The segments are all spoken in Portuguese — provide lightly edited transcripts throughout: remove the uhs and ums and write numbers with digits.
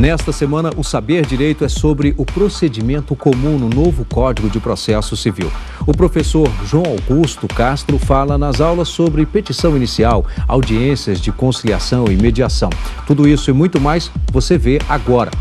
Nesta semana, o Saber Direito é sobre o procedimento comum no novo Código de Processo Civil. O professor João Augusto Castro fala nas aulas sobre petição inicial, audiências de conciliação e mediação. Tudo isso e muito mais você vê agora.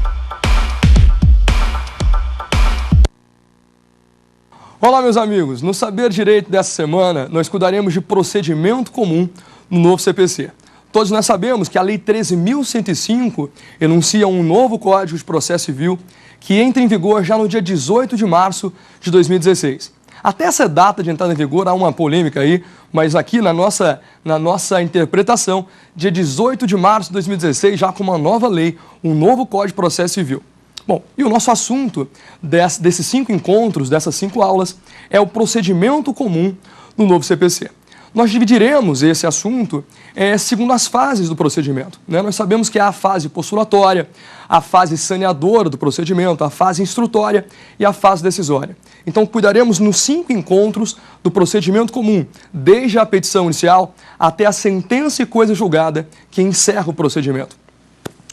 Olá, meus amigos. No Saber Direito dessa semana, nós cuidaremos de procedimento comum no novo CPC. Todos nós sabemos que a Lei 13.105 enuncia um novo Código de Processo Civil que entra em vigor já no dia 18 de março de 2016. Até essa data de entrada em vigor há uma polêmica aí, mas aqui na nossa interpretação, dia 18 de março de 2016, já com uma nova lei, um novo Código de Processo Civil. Bom, e o nosso assunto desses 5 encontros, dessas 5 aulas, é o procedimento comum no novo CPC. Nós dividiremos esse assunto segundo as fases do procedimento, né? Nós sabemos que há a fase postulatória, a fase saneadora do procedimento, a fase instrutória e a fase decisória. Então, cuidaremos nos 5 encontros do procedimento comum, desde a petição inicial até a sentença e coisa julgada que encerra o procedimento.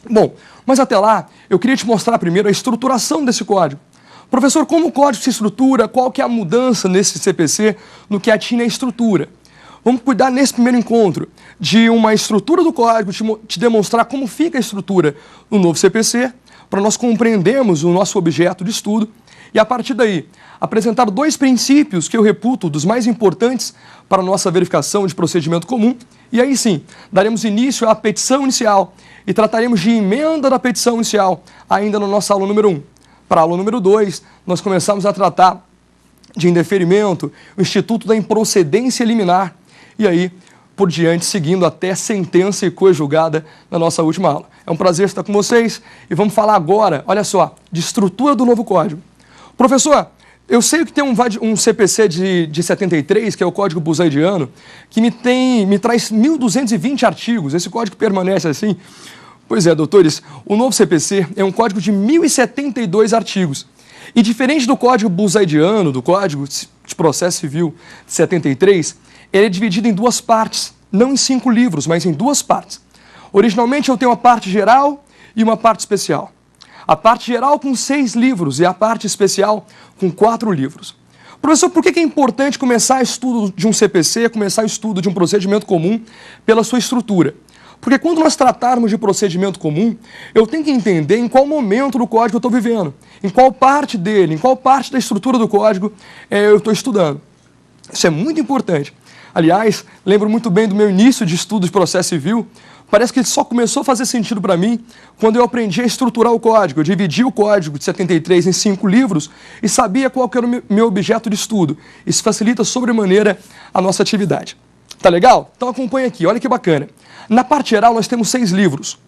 Bom, mas até lá, eu queria te mostrar primeiro a estruturação desse código. Professor, como o código se estrutura, qual que é a mudança nesse CPC no que atinge a estrutura? Vamos cuidar nesse primeiro encontro de uma estrutura do código, te demonstrar como fica a estrutura no novo CPC, para nós compreendermos o nosso objeto de estudo e, a partir daí, apresentar 2 princípios que eu reputo dos mais importantes para a nossa verificação de procedimento comum. E aí sim, daremos início à petição inicial e trataremos de emenda da petição inicial ainda na nossa aula número 1. Para a aula número 2, nós começamos a tratar de indeferimento, o instituto da improcedência liminar, e aí, por diante, seguindo até sentença e coisa julgada na nossa última aula. É um prazer estar com vocês e vamos falar agora, olha só, de estrutura do novo código. Professor, eu sei que tem um CPC de 73, que é o Código Busaidiano, que me traz 1.220 artigos. Esse código permanece assim? Pois é, doutores, o novo CPC é um código de 1.072 artigos. E diferente do Código Busaidiano, do Código de Processo Civil de 73, ele é dividido em 2 partes, não em 5 livros, mas em 2 partes. Originalmente eu tenho uma parte geral e uma parte especial. A parte geral com 6 livros e a parte especial com 4 livros. Professor, por que é importante começar o estudo de um CPC, começar o estudo de um procedimento comum pela sua estrutura? Porque quando nós tratarmos de procedimento comum, eu tenho que entender em qual momento do código eu estou vivendo, em qual parte dele, em qual parte da estrutura do código eu estou estudando. Isso é muito importante. Aliás, lembro muito bem do meu início de estudo de processo civil. Parece que só começou a fazer sentido para mim quando eu aprendi a estruturar o código. Eu dividi o código de 73 em 5 livros e sabia qual que era o meu objeto de estudo. Isso facilita sobremaneira a nossa atividade. Tá legal? Então acompanha aqui, olha que bacana. Na parte geral nós temos 6 livros.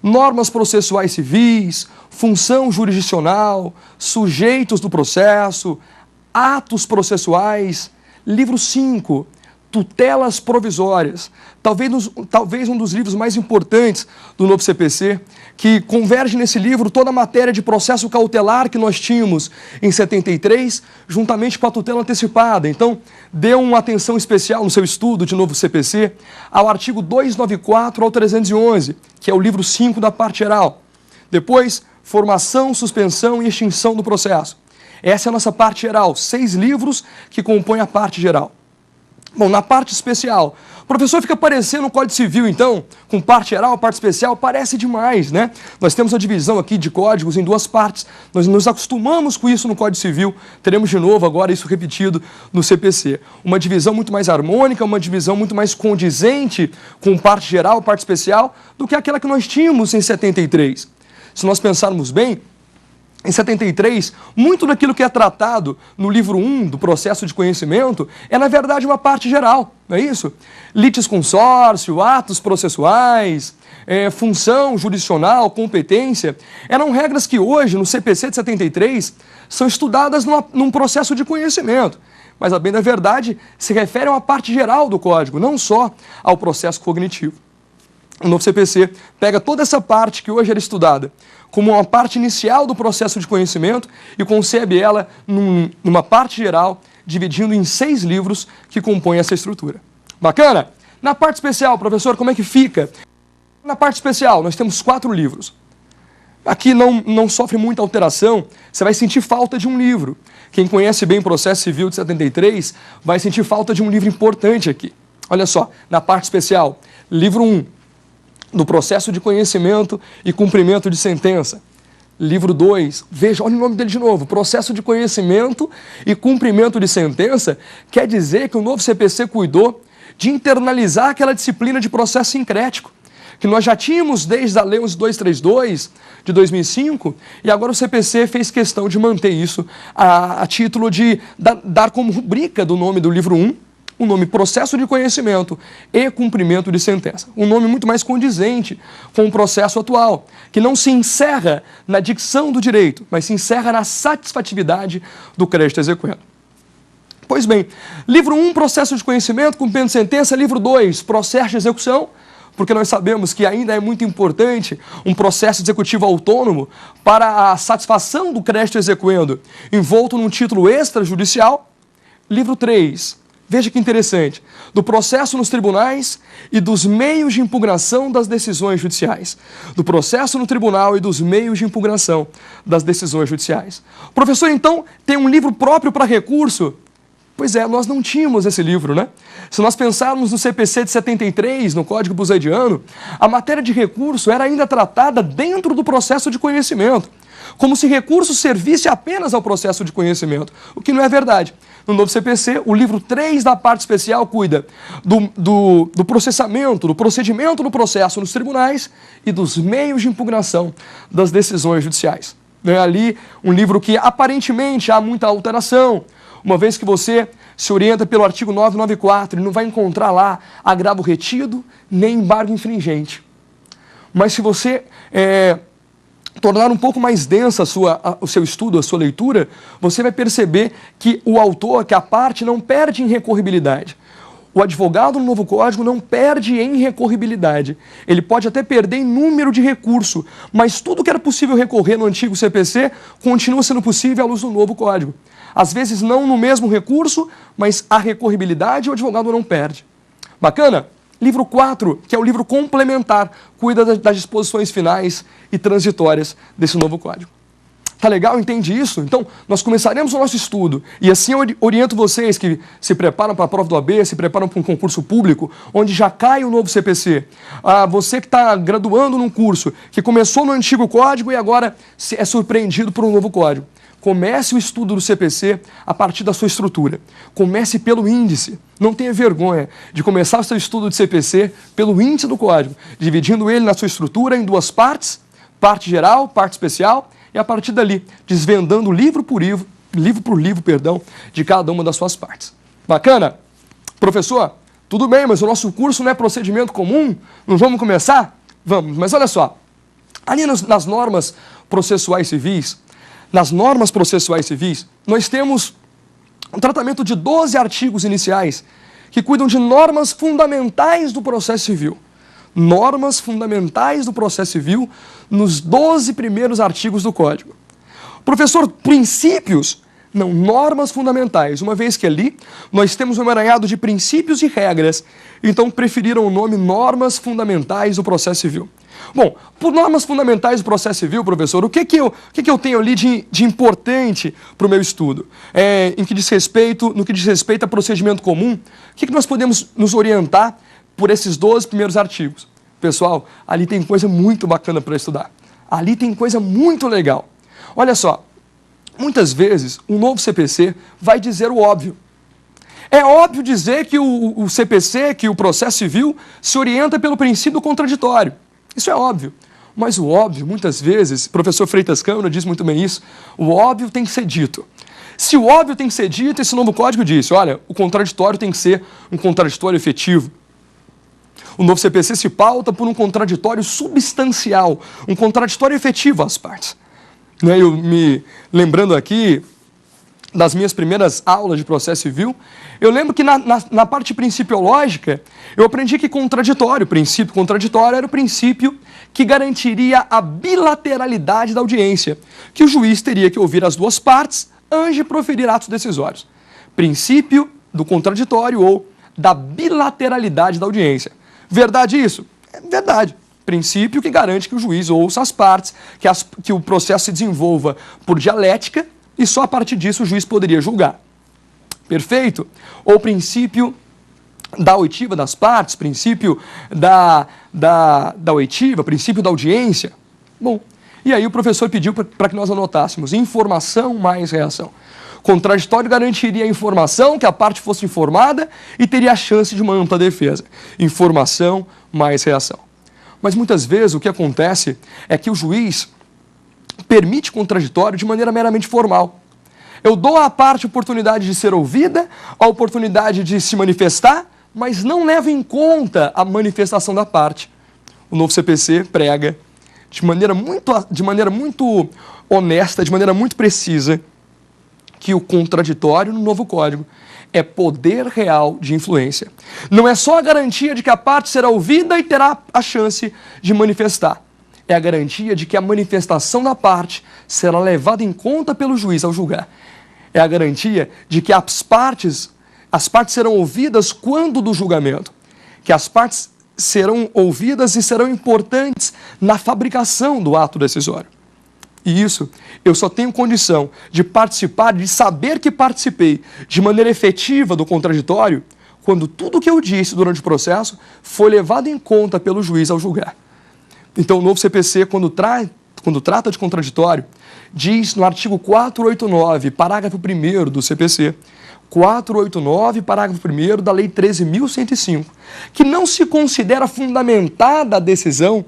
Normas processuais civis, função jurisdicional, sujeitos do processo, atos processuais. Livro 5, tutelas provisórias. Talvez um dos livros mais importantes do novo CPC, que converge nesse livro toda a matéria de processo cautelar que nós tínhamos em 73, juntamente com a tutela antecipada. Então, dê uma atenção especial no seu estudo de novo CPC ao artigo 294 ao 311, que é o livro 5 da parte geral. Depois, formação, suspensão e extinção do processo. Essa é a nossa parte geral, 6 livros que compõem a parte geral. Bom, na parte especial, o professor fica parecendo um Código Civil, então, com parte geral, parte especial, parece demais, né? Nós temos a divisão aqui de códigos em 2 partes, nós nos acostumamos com isso no Código Civil, teremos de novo agora isso repetido no CPC. Uma divisão muito mais harmônica, uma divisão muito mais condizente com parte geral, parte especial, do que aquela que nós tínhamos em 73. Se nós pensarmos bem, em 73, muito daquilo que é tratado no livro 1 do processo de conhecimento é, na verdade, uma parte geral, não é isso? Litisconsórcio, atos processuais, função jurisdicional, competência, eram regras que hoje, no CPC de 73, são estudadas num processo de conhecimento. Mas, a bem da verdade, se refere a uma parte geral do código, não só ao processo cognitivo. O novo CPC pega toda essa parte que hoje era estudada como uma parte inicial do processo de conhecimento e concebe ela numa parte geral, dividindo em 6 livros que compõem essa estrutura. Bacana? Na parte especial, professor, como é que fica? Na parte especial, nós temos 4 livros. Aqui não sofre muita alteração, você vai sentir falta de um livro. Quem conhece bem o processo civil de 73 vai sentir falta de um livro importante aqui. Olha só, na parte especial, livro 1, do processo de conhecimento e cumprimento de sentença. Livro 2, veja, olha o nome dele de novo, processo de conhecimento e cumprimento de sentença, quer dizer que o novo CPC cuidou de internalizar aquela disciplina de processo sincrético, que nós já tínhamos desde a Lei 11232 de 2005, e agora o CPC fez questão de manter isso a título de dar como rubrica do nome do livro 1, o nome processo de conhecimento e cumprimento de sentença. Um nome muito mais condizente com o processo atual, que não se encerra na dicção do direito, mas se encerra na satisfatividade do crédito exequendo. Pois bem, livro 1, processo de conhecimento, cumprimento de sentença. Livro 2, processo de execução, porque nós sabemos que ainda é muito importante um processo executivo autônomo para a satisfação do crédito exequendo, envolto num título extrajudicial. Livro 3, veja que interessante, do processo nos tribunais e dos meios de impugnação das decisões judiciais. Do processo no tribunal e dos meios de impugnação das decisões judiciais. O professor, então, tem um livro próprio para recurso? Pois é, nós não tínhamos esse livro, né? Se nós pensarmos no CPC de 73, no Código Busaidiano, a matéria de recurso era ainda tratada dentro do processo de conhecimento, como se recurso servisse apenas ao processo de conhecimento, o que não é verdade. No novo CPC, o livro 3 da parte especial cuida do processamento, do procedimento do processo nos tribunais e dos meios de impugnação das decisões judiciais. É ali um livro que aparentemente há muita alteração, uma vez que você se orienta pelo artigo 994 e não vai encontrar lá agravo retido nem embargo infringente. Mas se você tornar um pouco mais densa o seu estudo, a sua leitura, você vai perceber que o autor, que a parte, não perde em recorribilidade. O advogado no novo código não perde em recorribilidade. Ele pode até perder em número de recurso, mas tudo que era possível recorrer no antigo CPC continua sendo possível à luz do novo código. Às vezes não no mesmo recurso, mas a recorribilidade o advogado não perde. Bacana? Livro 4, que é o livro complementar, cuida das disposições finais e transitórias desse novo código. Tá legal? Entende isso? Então, nós começaremos o nosso estudo, e assim eu oriento vocês que se preparam para a prova do OAB, se preparam para um concurso público, onde já cai o novo CPC. Você que está graduando num curso, que começou no antigo código e agora é surpreendido por um novo código. Comece o estudo do CPC a partir da sua estrutura. Comece pelo índice. Não tenha vergonha de começar o seu estudo de CPC pelo índice do código, dividindo ele na sua estrutura em duas partes, parte geral, parte especial, e a partir dali, desvendando livro por livro, de cada uma das suas partes. Bacana? Professor, tudo bem, mas o nosso curso não é procedimento comum? Não vamos começar? Vamos, mas olha só. Ali nas normas processuais civis, nós temos um tratamento de 12 artigos iniciais que cuidam de normas fundamentais do processo civil. Normas fundamentais do processo civil nos 12 primeiros artigos do Código. Professor, princípios? Não, normas fundamentais. Uma vez que ali nós temos um emaranhado de princípios e regras, então preferiram o nome normas fundamentais do processo civil. Bom, por normas fundamentais do processo civil, professor, o que eu tenho ali de importante para o meu estudo? No que diz respeito a procedimento comum, o que nós podemos nos orientar por esses 12 primeiros artigos? Pessoal, ali tem coisa muito bacana para estudar. Ali tem coisa muito legal. Olha só, muitas vezes um novo CPC vai dizer o óbvio. É óbvio dizer que o CPC, que o processo civil, se orienta pelo princípio contraditório. Isso é óbvio. Mas o óbvio, muitas vezes, o professor Freitas Câmara diz muito bem isso, o óbvio tem que ser dito. Se o óbvio tem que ser dito, esse novo código diz, olha, o contraditório tem que ser um contraditório efetivo. O novo CPC se pauta por um contraditório substancial, um contraditório efetivo às partes. Eu me lembrando aqui das minhas primeiras aulas de processo civil, eu lembro que na parte principiológica, eu aprendi que princípio contraditório era o princípio que garantiria a bilateralidade da audiência, que o juiz teria que ouvir as duas partes antes de proferir atos decisórios. Princípio do contraditório ou da bilateralidade da audiência. Verdade isso? É verdade. princípio que garante que o juiz ouça as partes, que o processo se desenvolva por dialética e só a partir disso o juiz poderia julgar. Perfeito? Ou o princípio da oitiva das partes, princípio da oitiva, princípio da audiência. Bom, e aí o professor pediu para que nós anotássemos informação mais reação. Contraditório garantiria a informação, que a parte fosse informada e teria a chance de uma ampla defesa. Informação mais reação. Mas muitas vezes o que acontece é que o juiz permite contraditório de maneira meramente formal. Eu dou à parte a oportunidade de ser ouvida, a oportunidade de se manifestar, mas não levo em conta a manifestação da parte. O novo CPC prega de maneira muito honesta, de maneira muito precisa, que o contraditório no novo Código é poder real de influência. Não é só a garantia de que a parte será ouvida e terá a chance de manifestar. É a garantia de que a manifestação da parte será levada em conta pelo juiz ao julgar. É a garantia de que as partes serão ouvidas quando do julgamento. Que as partes serão ouvidas e serão importantes na fabricação do ato decisório. E isso, eu só tenho condição de participar, de saber que participei de maneira efetiva do contraditório, quando tudo o que eu disse durante o processo foi levado em conta pelo juiz ao julgar. Então, o novo CPC, quando trata de contraditório, diz no artigo 489, parágrafo 1º do CPC, 489, parágrafo 1º da Lei 13.105, que não se considera fundamentada a decisão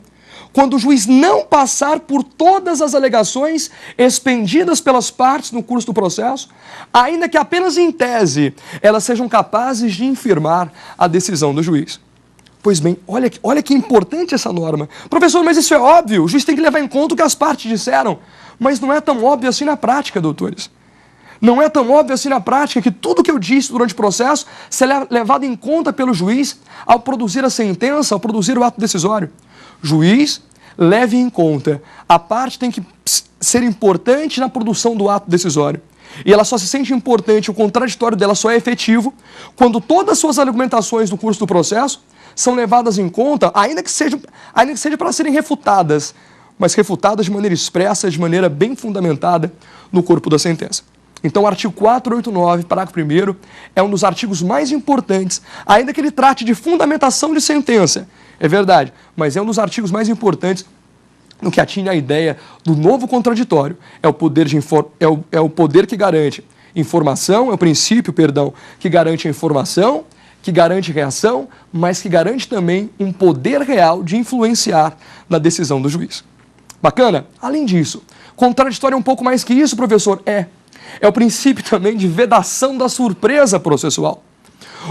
quando o juiz não passar por todas as alegações expendidas pelas partes no curso do processo, ainda que apenas em tese elas sejam capazes de infirmar a decisão do juiz. Pois bem, olha que importante essa norma. Professor, mas isso é óbvio, o juiz tem que levar em conta o que as partes disseram. Mas não é tão óbvio assim na prática, doutores. Não é tão óbvio assim na prática que tudo que eu disse durante o processo será levado em conta pelo juiz ao produzir a sentença, ao produzir o ato decisório. Juiz, leve em conta. A parte tem que ser importante na produção do ato decisório. E ela só se sente importante, o contraditório dela só é efetivo quando todas as suas argumentações no curso do processo são levadas em conta, ainda que seja para serem refutadas, mas refutadas de maneira expressa, de maneira bem fundamentada no corpo da sentença. Então, o artigo 489, parágrafo 1º, é um dos artigos mais importantes, ainda que ele trate de fundamentação de sentença. É verdade, mas é um dos artigos mais importantes no que atinge a ideia do novo contraditório. É o poder que garante informação, é o princípio, que garante a informação, que garante reação, mas que garante também um poder real de influenciar na decisão do juiz. Bacana? Além disso, contraditório é um pouco mais que isso, professor? É o princípio também de vedação da surpresa processual.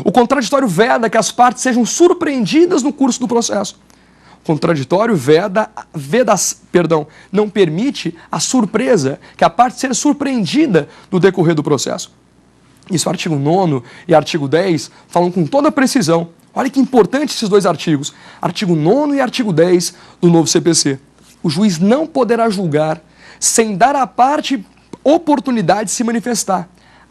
O contraditório veda que as partes sejam surpreendidas no curso do processo. O contraditório não permite a surpresa, que a parte seja surpreendida no decorrer do processo. Isso, artigo 9º e artigo 10 falam com toda precisão. Olha que importante esses dois artigos. Artigo 9º e artigo 10 do novo CPC. O juiz não poderá julgar sem dar à parte oportunidade de se manifestar.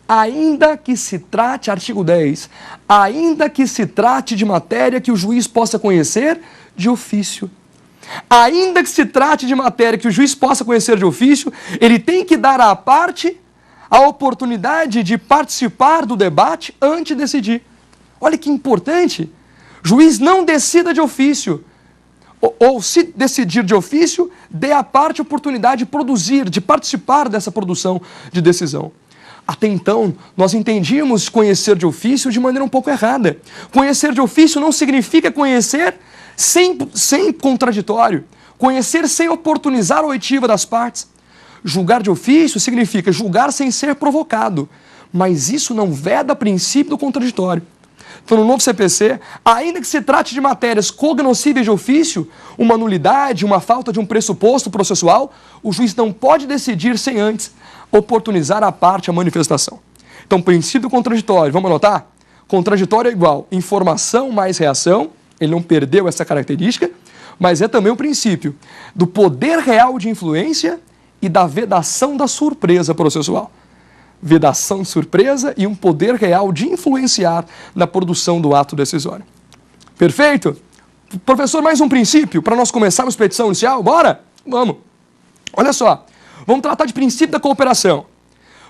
Ainda que se trate, artigo 10, ainda que se trate de matéria que o juiz possa conhecer de ofício. Ainda que se trate de matéria que o juiz possa conhecer de ofício, ele tem que dar à parte a oportunidade de participar do debate antes de decidir. Olha que importante. Juiz não decida de ofício. Ou se decidir de ofício, dê à parte a oportunidade de produzir, de participar dessa produção de decisão. Até então, nós entendíamos conhecer de ofício de maneira um pouco errada. Conhecer de ofício não significa conhecer sem contraditório. Conhecer sem oportunizar a oitiva das partes. Julgar de ofício significa julgar sem ser provocado. Mas isso não veda princípio do contraditório. Então, no novo CPC, ainda que se trate de matérias cognoscíveis de ofício, uma nulidade, uma falta de um pressuposto processual, o juiz não pode decidir sem antes oportunizar à parte a manifestação. Então, princípio contraditório, vamos anotar? Contraditório é igual informação mais reação, ele não perdeu essa característica, mas é também o princípio do poder real de influência e da vedação da surpresa processual. Vedação de surpresa e um poder real de influenciar na produção do ato decisório. Perfeito? Professor, mais um princípio para nós começarmos petição inicial? Bora? Vamos. Olha só, vamos tratar de princípio da cooperação.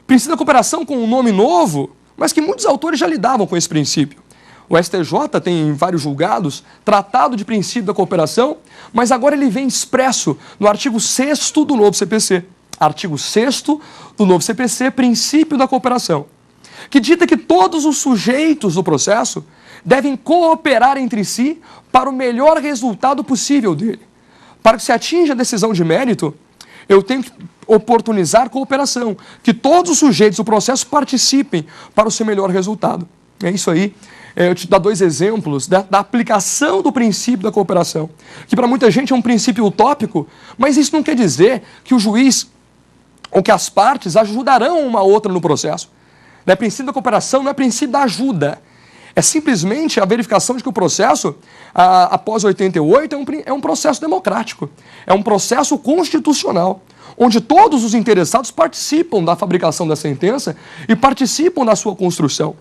Princípio da cooperação com um nome novo, mas que muitos autores já lidavam com esse princípio. O STJ tem em vários julgados tratado de princípio da cooperação, mas agora ele vem expresso no artigo 6º do novo CPC. Artigo 6º do novo CPC, princípio da cooperação, que dita que todos os sujeitos do processo devem cooperar entre si para o melhor resultado possível dele. Para que se atinja a decisão de mérito, eu tenho que oportunizar cooperação, que todos os sujeitos do processo participem para o seu melhor resultado. É isso aí. Eu te dou 2 exemplos da aplicação do princípio da cooperação, que para muita gente é um princípio utópico, mas isso não quer dizer que o juiz ou que as partes ajudarão uma outra no processo. O princípio da cooperação não é princípio da ajuda. É simplesmente a verificação de que o processo, após 88, é um processo democrático. É um processo constitucional, onde todos os interessados participam da fabricação da sentença e participam da sua construção.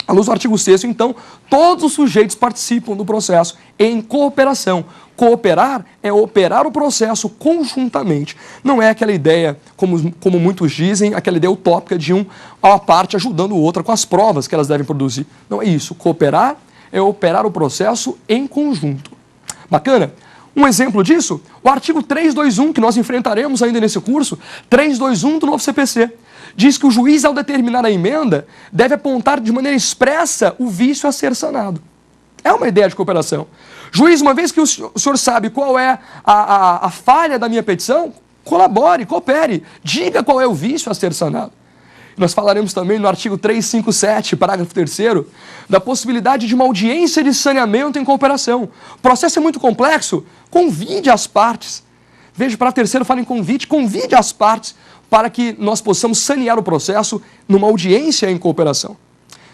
À luz do artigo 6º, então, todos os sujeitos participam do processo em cooperação. Cooperar é operar o processo conjuntamente. Não é aquela ideia, como muitos dizem, aquela ideia utópica de uma parte ajudando o outra com as provas que elas devem produzir. Não é isso. Cooperar é operar o processo em conjunto. Bacana? Um exemplo disso, o artigo 321, que nós enfrentaremos ainda nesse curso, 321 do novo CPC. Diz que o juiz, ao determinar a emenda, deve apontar de maneira expressa o vício a ser sanado. É uma ideia de cooperação. Juiz, uma vez que o senhor sabe qual é a falha da minha petição, colabore, coopere, diga qual é o vício a ser sanado. Nós falaremos também no artigo 357, parágrafo 3º, da possibilidade de uma audiência de saneamento em cooperação. O processo é muito complexo, convide as partes. Veja, para terceiro, fala em convide as partes para que nós possamos sanear o processo numa audiência em cooperação.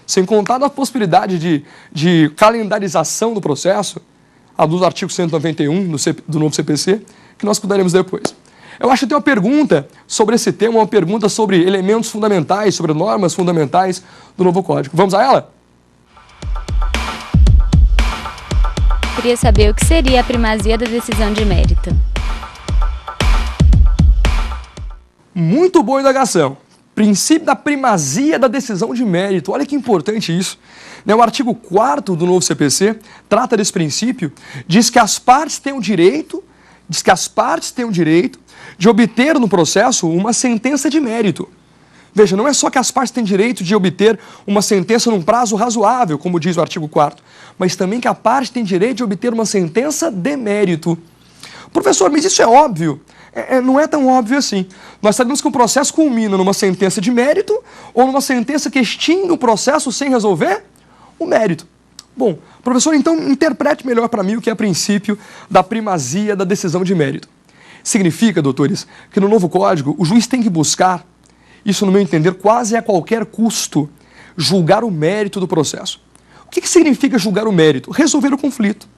Sem contar a possibilidade de calendarização do processo, a do artigo 191 do novo CPC, que nós estudaremos depois. Eu acho que tem uma pergunta sobre esse tema, uma pergunta sobre elementos fundamentais, sobre normas fundamentais do novo Código. Vamos a ela? Queria saber o que seria a primazia da decisão de mérito. Muito boa indagação. Princípio da primazia da decisão de mérito. Olha que importante isso. O artigo 4º do novo CPC trata desse princípio, diz que as partes têm o direito de obter no processo uma sentença de mérito. Veja, não é só que as partes têm direito de obter uma sentença num prazo razoável, como diz o artigo 4º, mas também que a parte tem direito de obter uma sentença de mérito. Professor, mas isso é óbvio. Não é tão óbvio assim. Nós sabemos que o processo culmina numa sentença de mérito ou numa sentença que extingue o processo sem resolver o mérito. Bom, professor, então interprete melhor para mim o que é princípio da primazia da decisão de mérito. Significa, doutores, que no novo Código o juiz tem que buscar, isso no meu entender, quase a qualquer custo, julgar o mérito do processo. O que significa julgar o mérito? Resolver o conflito.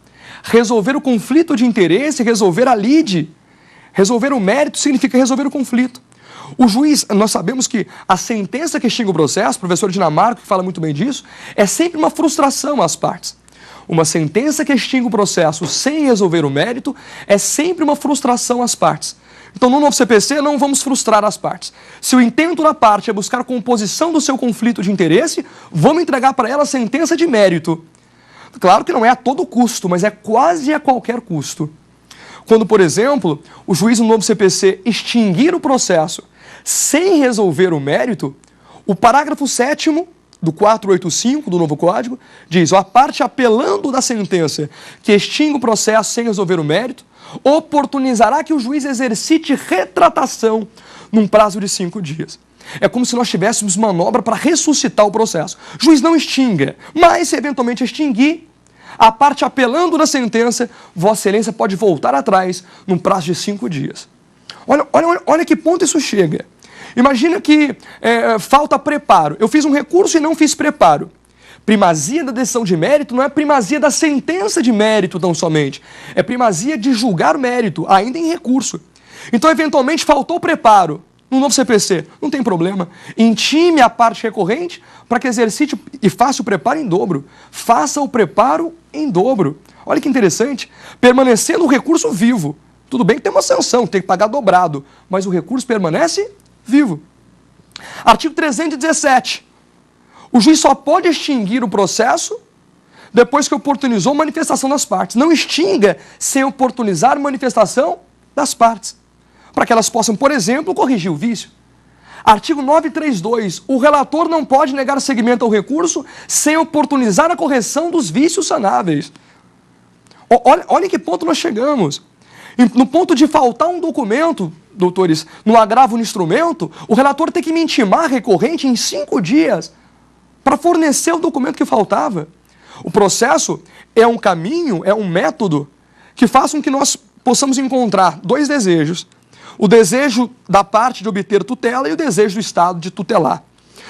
Resolver o conflito de interesse, resolver a lide. Resolver o mérito significa resolver o conflito. O juiz, nós sabemos que a sentença que extingue o processo, o professor Dinamarco, que fala muito bem disso, é sempre uma frustração às partes. Uma sentença que extingue o processo sem resolver o mérito é sempre uma frustração às partes. Então, no novo CPC, não vamos frustrar as partes. Se o intento da parte é buscar a composição do seu conflito de interesse, vamos entregar para ela a sentença de mérito. Claro que não é a todo custo, mas é quase a qualquer custo. Quando, por exemplo, o juiz no novo CPC extinguir o processo sem resolver o mérito, o parágrafo 7º do 485 do novo Código diz: a parte apelando da sentença que extingue o processo sem resolver o mérito, oportunizará que o juiz exercite retratação num prazo de 5 dias. É como se nós tivéssemos manobra para ressuscitar o processo. O juiz não extinga, mas se eventualmente extinguir, a parte apelando da sentença, Vossa Excelência pode voltar atrás num prazo de 5 dias. Olha que ponto isso chega. Imagina que falta preparo. Eu fiz um recurso e não fiz preparo. Primazia da decisão de mérito não é primazia da sentença de mérito tão somente. É primazia de julgar o mérito, ainda em recurso. Então, eventualmente, faltou preparo. no novo CPC, não tem problema. Intime a parte recorrente para que exercite e faça o preparo em dobro. Faça o preparo em dobro. Olha que interessante. Permanecendo o recurso vivo. Tudo bem que tem uma sanção, tem que pagar dobrado, mas o recurso permanece vivo. Artigo 317. O juiz só pode extinguir o processo depois que oportunizou manifestação das partes. Não extinga sem oportunizar manifestação das partes, para que elas possam, por exemplo, corrigir o vício. Artigo 932. O relator não pode negar seguimento ao recurso sem oportunizar a correção dos vícios sanáveis. Olha que ponto nós chegamos. No ponto de faltar um documento, doutores, no agravo no instrumento, o relator tem que me intimar a recorrente em 5 dias para fornecer o documento que faltava. O processo é um caminho, é um método que faz com que nós possamos encontrar 2 desejos. O desejo da parte de obter tutela e o desejo do Estado de tutelar.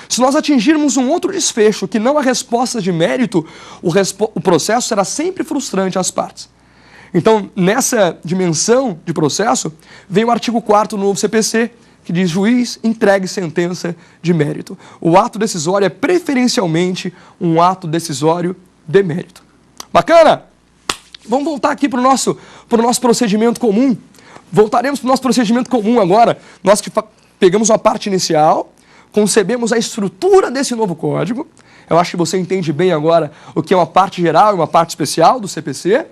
Se nós atingirmos um outro desfecho, que não a resposta de mérito, o processo será sempre frustrante às partes. Então, nessa dimensão de processo, vem o artigo 4º do novo CPC, que diz: juiz, entregue sentença de mérito. O ato decisório é preferencialmente um ato decisório de mérito. Bacana? Vamos voltar aqui para o nosso procedimento comum. Voltaremos para o nosso procedimento comum agora. Nós que pegamos uma parte inicial, concebemos a estrutura desse novo código. Eu acho que você entende bem agora o que é uma parte geral e uma parte especial do CPC.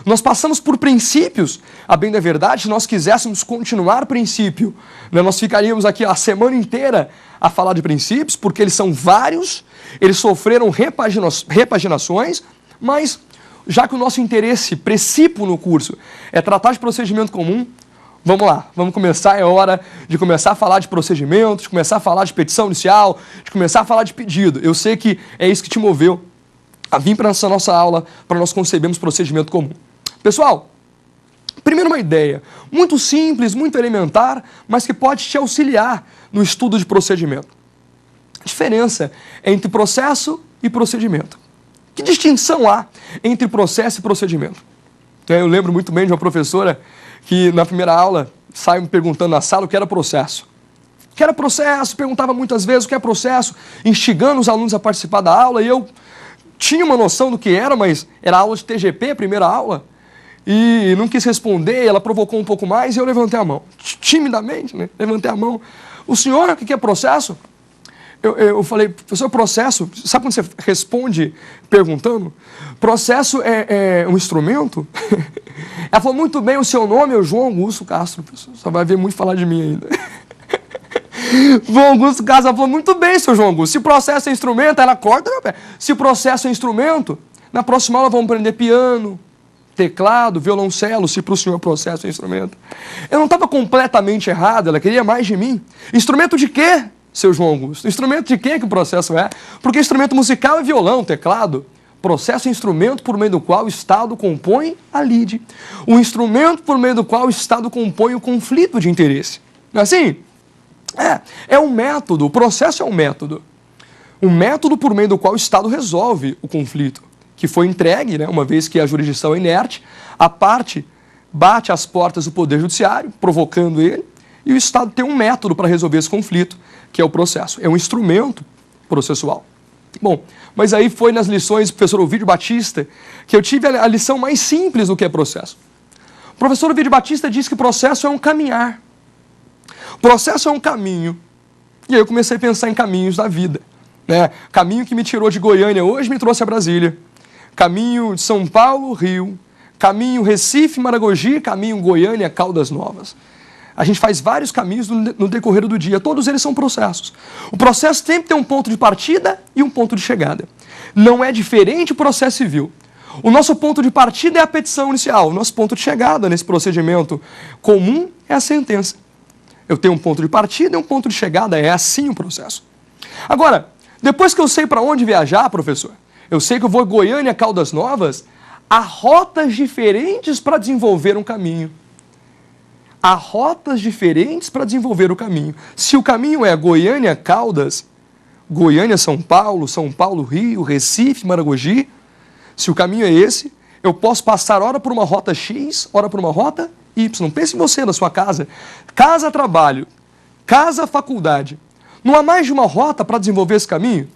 Nós passamos por princípios. A bem da verdade, se nós quiséssemos continuar princípio, né, nós ficaríamos aqui a semana inteira a falar de princípios, porque eles são vários, eles sofreram repaginações, mas já que o nosso interesse precípio no curso é tratar de procedimento comum, vamos lá, vamos começar, é hora de começar a falar de procedimento, de começar a falar de petição inicial, de começar a falar de pedido. Eu sei que é isso que te moveu a vir para essa nossa aula, para nós concebermos procedimento comum. Pessoal, primeiro uma ideia muito simples, muito elementar, mas que pode te auxiliar no estudo de procedimento. A diferença entre processo e procedimento. Que distinção há entre processo e procedimento? Eu lembro muito bem de uma professora que na primeira aula saiu me perguntando na sala o que era processo. O que era processo? Perguntava muitas vezes o que é processo, instigando os alunos a participar da aula, e eu tinha uma noção do que era, mas era aula de TGP, a primeira aula, e não quis responder, ela provocou um pouco mais e eu levantei a mão. Timidamente, né? Levantei a mão. O senhor, o que é processo? Eu falei, professor, processo, sabe quando você responde perguntando? Processo é um instrumento? Ela falou, muito bem, o seu nome é João Augusto Castro, professor. Só vai ver muito falar de mim ainda. João Augusto Castro, ela falou, muito bem, seu João Augusto, se processo é instrumento, ela corta meu pé. Se processo é instrumento, na próxima aula vamos aprender piano, teclado, violoncelo, se para o senhor processo é instrumento. Eu não estava completamente errado, ela queria mais de mim. Instrumento de quê, seu João Augusto? Instrumento de quê que o processo é? Porque instrumento musical é violão, teclado. Processo é instrumento por meio do qual o Estado compõe a lide. O instrumento por meio do qual o Estado compõe o conflito de interesse. Não é assim? É um método, o processo é um método. Um método por meio do qual o Estado resolve o conflito, que foi entregue, né, uma vez que a jurisdição é inerte, a parte bate às portas do Poder Judiciário, provocando ele, e o Estado tem um método para resolver esse conflito, que é o processo. É um instrumento processual. Bom, mas aí foi nas lições do professor Ovidio Batista que eu tive a lição mais simples do que é processo. O professor Ovidio Batista disse que processo é um caminhar. Processo é um caminho. E aí eu comecei a pensar em caminhos da vida. Né? Caminho que me tirou de Goiânia hoje me trouxe a Brasília. Caminho de São Paulo, Rio. Caminho Recife, Maragogi. Caminho Goiânia, Caldas Novas. A gente faz vários caminhos no decorrer do dia. Todos eles são processos. O processo sempre tem um ponto de partida e um ponto de chegada. Não é diferente o processo civil. O nosso ponto de partida é a petição inicial. O nosso ponto de chegada nesse procedimento comum é a sentença. Eu tenho um ponto de partida e um ponto de chegada. É assim o processo. Agora, depois que eu sei para onde viajar, professor, eu sei que eu vou a Goiânia, Caldas Novas, há rotas diferentes para desenvolver um caminho. Há rotas diferentes para desenvolver o caminho. Se o caminho é Goiânia, Caldas, Goiânia, São Paulo, Rio, Recife, Maragogi, se o caminho é esse, eu posso passar hora por uma rota X, hora por uma rota Y. Pense em você, na sua casa. Casa-trabalho, casa, faculdade. Não há mais de uma rota para desenvolver esse caminho?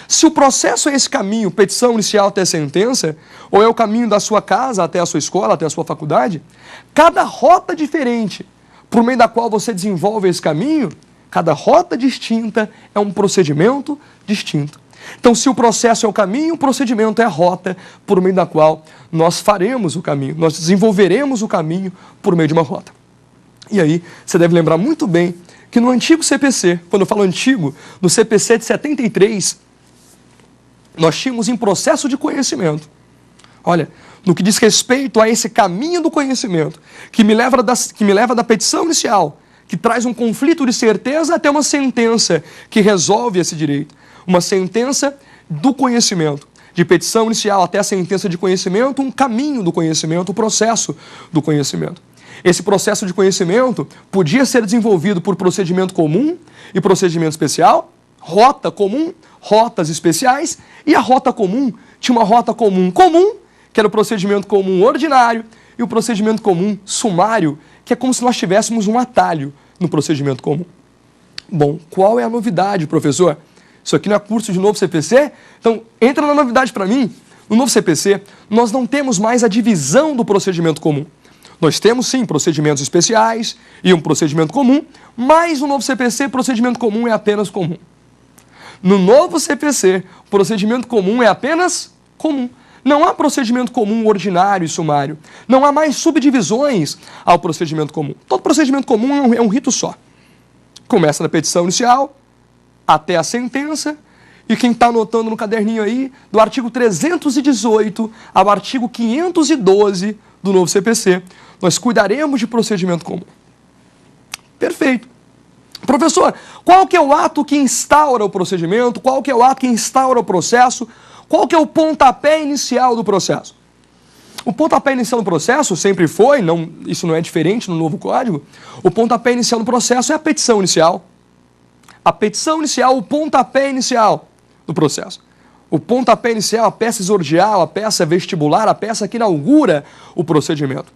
Se o processo é esse caminho, petição inicial até sentença, ou é o caminho da sua casa até a sua escola, até a sua faculdade, cada rota diferente, por meio da qual você desenvolve esse caminho, cada rota distinta é um procedimento distinto. Então, se o processo é o caminho, o procedimento é a rota por meio da qual nós faremos o caminho, nós desenvolveremos o caminho por meio de uma rota. E aí, você deve lembrar muito bem que no antigo CPC, quando eu falo antigo, no CPC de 73, nós tínhamos em processo de conhecimento. Olha, no que diz respeito a esse caminho do conhecimento, que me leva da petição inicial, que traz um conflito de certeza até uma sentença que resolve esse direito. Uma sentença do conhecimento, de petição inicial até a sentença de conhecimento, um caminho do conhecimento, o processo do conhecimento. Esse processo de conhecimento podia ser desenvolvido por procedimento comum e procedimento especial, rota comum, rotas especiais, e a rota comum tinha uma rota comum, que era o procedimento comum ordinário, e o procedimento comum sumário, que é como se nós tivéssemos um atalho no procedimento comum. Bom, qual é a novidade, professor? Isso aqui não é curso de novo CPC? Então, entra na novidade para mim. No novo CPC, nós não temos mais a divisão do procedimento comum. Nós temos, sim, procedimentos especiais e um procedimento comum, mas no novo CPC, procedimento comum é apenas comum. No novo CPC, procedimento comum é apenas comum. Não há procedimento comum ordinário e sumário. Não há mais subdivisões ao procedimento comum. Todo procedimento comum é um rito só. Começa na petição inicial, até a sentença, e quem está anotando no caderninho aí, do artigo 318 ao artigo 512 do novo CPC, nós cuidaremos de procedimento comum. Perfeito. Professor, qual que é o ato que instaura o procedimento? Qual que é o ato que instaura o processo? Qual que é o pontapé inicial do processo? O pontapé inicial do processo sempre foi, isso não é diferente no novo Código, o pontapé inicial do processo é a petição inicial. A petição inicial, o pontapé inicial do processo. O pontapé inicial, a peça exordial, a peça vestibular, a peça que inaugura o procedimento.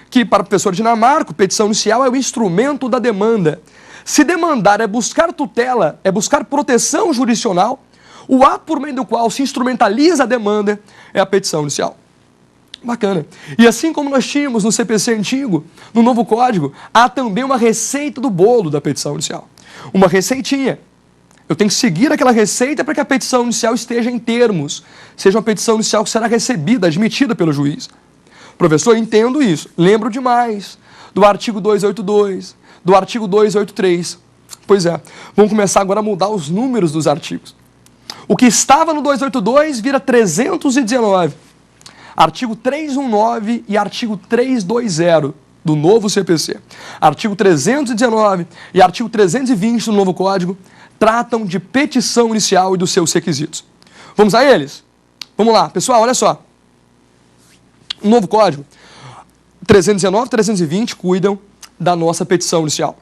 Que para o professor Dinamarco, petição inicial é o instrumento da demanda. Se demandar é buscar tutela, é buscar proteção jurisdicional, o ato por meio do qual se instrumentaliza a demanda é a petição inicial. Bacana. E assim como nós tínhamos no CPC antigo, no novo Código, há também uma receita do bolo da petição inicial. Uma receitinha. Eu tenho que seguir aquela receita para que a petição inicial esteja em termos, seja uma petição inicial que será recebida, admitida pelo juiz. Professor, entendo isso. Lembro demais do artigo 282, do artigo 283. Pois é, vamos começar agora a mudar os números dos artigos. O que estava no 282 vira 319. Artigo 319 e artigo 320 do novo CPC. Artigo 319 e artigo 320 do novo Código tratam de petição inicial e dos seus requisitos. Vamos a eles? Vamos lá, pessoal, olha só. O novo Código, 319 e 320 cuidam da nossa petição inicial.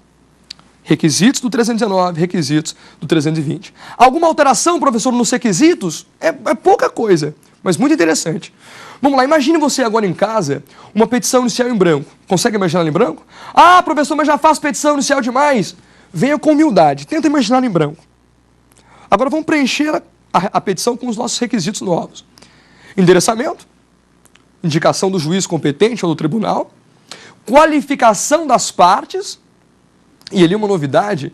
Requisitos do 319, requisitos do 320. Alguma alteração, professor, nos requisitos? É pouca coisa, mas muito interessante. Vamos lá, imagine você agora em casa uma petição inicial em branco. Consegue imaginar ela em branco? Ah, professor, mas já faço petição inicial demais. Venha com humildade, tenta imaginar ela em branco. Agora vamos preencher a petição com os nossos requisitos novos. Endereçamento, indicação do juiz competente ou do tribunal, qualificação das partes, e ali uma novidade,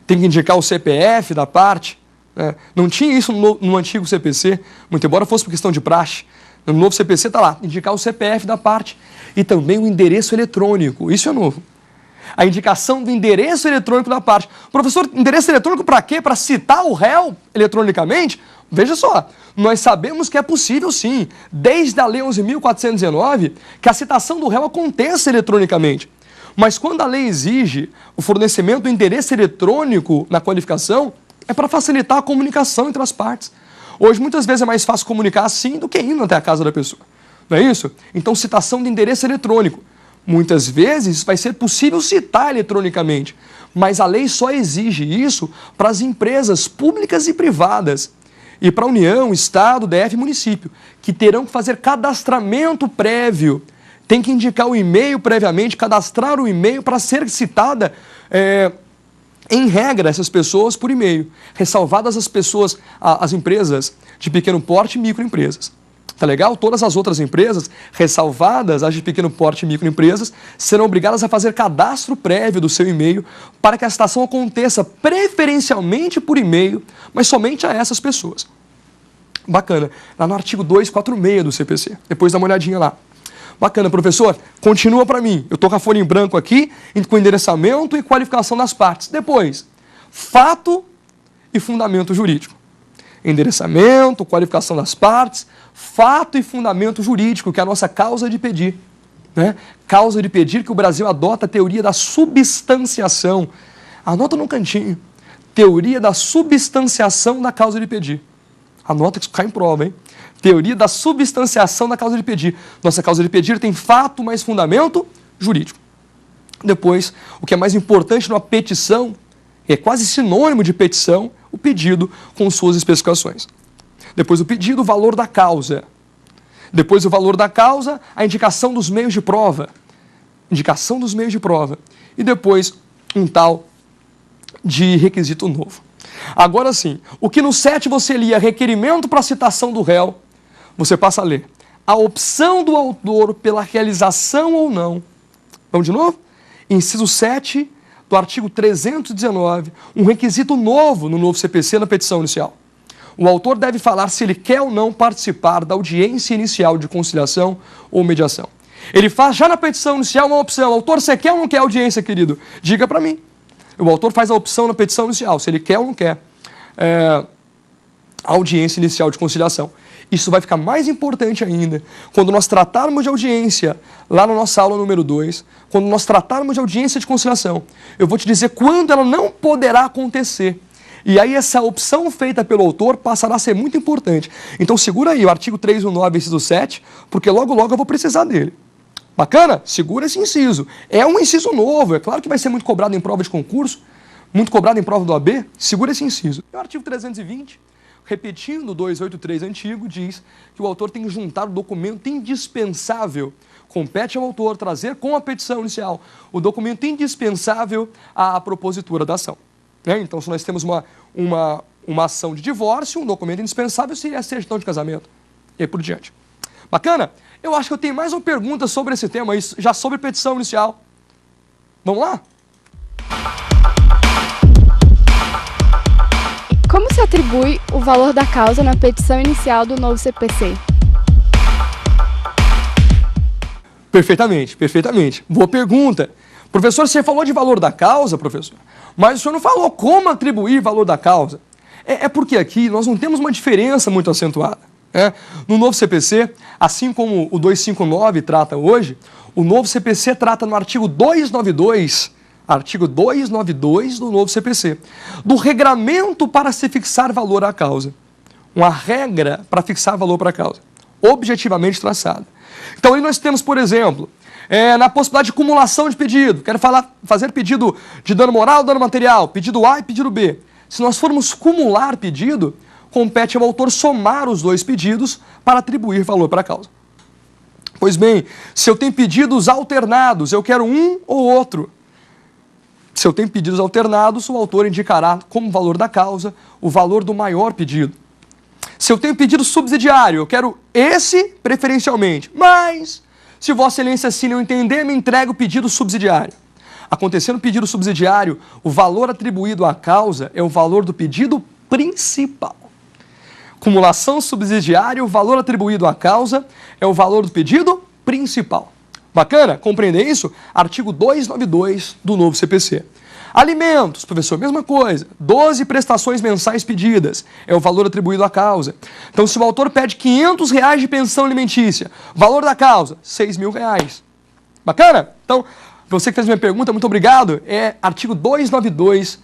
tem que indicar o CPF da parte, né? Não tinha isso no antigo CPC, muito embora fosse por questão de praxe. No novo CPC está lá, indicar o CPF da parte e também o endereço eletrônico, isso é novo. A indicação do endereço eletrônico da parte. Professor, endereço eletrônico para quê? Para citar o réu eletronicamente? Veja só, nós sabemos que é possível sim, desde a Lei 11.419, que a citação do réu aconteça eletronicamente. Mas quando a lei exige o fornecimento do endereço eletrônico na qualificação, é para facilitar a comunicação entre as partes. Hoje, muitas vezes, é mais fácil comunicar assim do que indo até a casa da pessoa. Não é isso? Então, citação de endereço eletrônico. Muitas vezes vai ser possível citar eletronicamente, mas a lei só exige isso para as empresas públicas e privadas. E para a União, Estado, DF e município, que terão que fazer cadastramento prévio. Tem que indicar o e-mail previamente, cadastrar o e-mail para ser citada em regra, essas pessoas por e-mail, ressalvadas as pessoas, as empresas de pequeno porte e microempresas. Tá legal? Todas as outras empresas, ressalvadas as de pequeno porte e microempresas, serão obrigadas a fazer cadastro prévio do seu e-mail para que a citação aconteça preferencialmente por e-mail, mas somente a essas pessoas. Bacana. Lá no artigo 246 do CPC. Depois dá uma olhadinha lá. Bacana, professor. Continua para mim. Eu estou com a folha em branco aqui, com endereçamento e qualificação das partes. Depois, fato e fundamento jurídico. Endereçamento, qualificação das partes, fato e fundamento jurídico, que é a nossa causa de pedir. Né? Causa de pedir que o Brasil adota a teoria da substanciação. Anota no cantinho. Teoria da substanciação da causa de pedir. Anota que isso cai em prova, hein? Teoria da substanciação da causa de pedir. Nossa causa de pedir tem fato mais fundamento jurídico. Depois, o que é mais importante numa petição, é quase sinônimo de petição, o pedido com suas especificações. Depois o pedido, o valor da causa. Depois o valor da causa, a indicação dos meios de prova. Indicação dos meios de prova. E depois um tal de requisito novo. Agora sim, o que no 7 você lia requerimento para citação do réu, você passa a ler a opção do autor pela realização ou não. Vamos de novo? Inciso 7 do artigo 319, um requisito novo no novo CPC na petição inicial. O autor deve falar se ele quer ou não participar da audiência inicial de conciliação ou mediação. Ele faz já na petição inicial uma opção. Autor, você quer ou não quer audiência, querido? Diga para mim. O autor faz a opção na petição inicial, se ele quer ou não quer a audiência inicial de conciliação. Isso vai ficar mais importante ainda quando nós tratarmos de audiência, lá na nossa aula número 2, quando nós tratarmos de audiência de conciliação. Eu vou te dizer quando ela não poderá acontecer. E aí essa opção feita pelo autor passará a ser muito importante. Então segura aí o artigo 319, inciso 7, porque logo logo eu vou precisar dele. Bacana? Segura esse inciso. É um inciso novo, é claro que vai ser muito cobrado em prova de concurso, muito cobrado em prova do AB, segura esse inciso. O artigo 320, repetindo o 283 antigo, diz que o autor tem que juntar o documento indispensável. Compete ao autor trazer com a petição inicial o documento indispensável à propositura da ação. Então, se nós temos uma ação de divórcio, um documento indispensável seria a certidão de casamento. E aí por diante. Bacana? Eu acho que eu tenho mais uma pergunta sobre esse tema, já sobre petição inicial. Vamos lá? Como se atribui o valor da causa na petição inicial do novo CPC? Perfeitamente, perfeitamente. Boa pergunta. Professor, você falou de valor da causa, professor, mas o senhor não falou como atribuir valor da causa. É porque aqui nós não temos uma diferença muito acentuada. No novo CPC, assim como o 259 trata hoje, o novo CPC trata no artigo 292, do novo CPC, do regramento para se fixar valor à causa. Uma regra para fixar valor para a causa, objetivamente traçada. Então aí nós temos, por exemplo, na possibilidade de cumulação de pedido, quero fazer pedido de dano moral, dano material, pedido A e pedido B. Se nós formos cumular pedido, compete ao autor somar os dois pedidos para atribuir valor para a causa. Pois bem, se eu tenho pedidos alternados, eu quero um ou outro. Se eu tenho pedidos alternados, o autor indicará como valor da causa o valor do maior pedido. Se eu tenho pedido subsidiário, eu quero esse preferencialmente, mas se Vossa Excelência assim não entender, me entrega o pedido subsidiário. Acontecendo o pedido subsidiário, o valor atribuído à causa é o valor do pedido principal. Cumulação subsidiária, o valor atribuído à causa é o valor do pedido principal. Bacana? Compreender isso? Artigo 292 do novo CPC. Alimentos, professor, mesma coisa. 12 prestações mensais pedidas é o valor atribuído à causa. Então, se o autor pede R$500 de pensão alimentícia, valor da causa, R$6.000. Bacana? Então, você que fez minha pergunta, muito obrigado. É artigo 292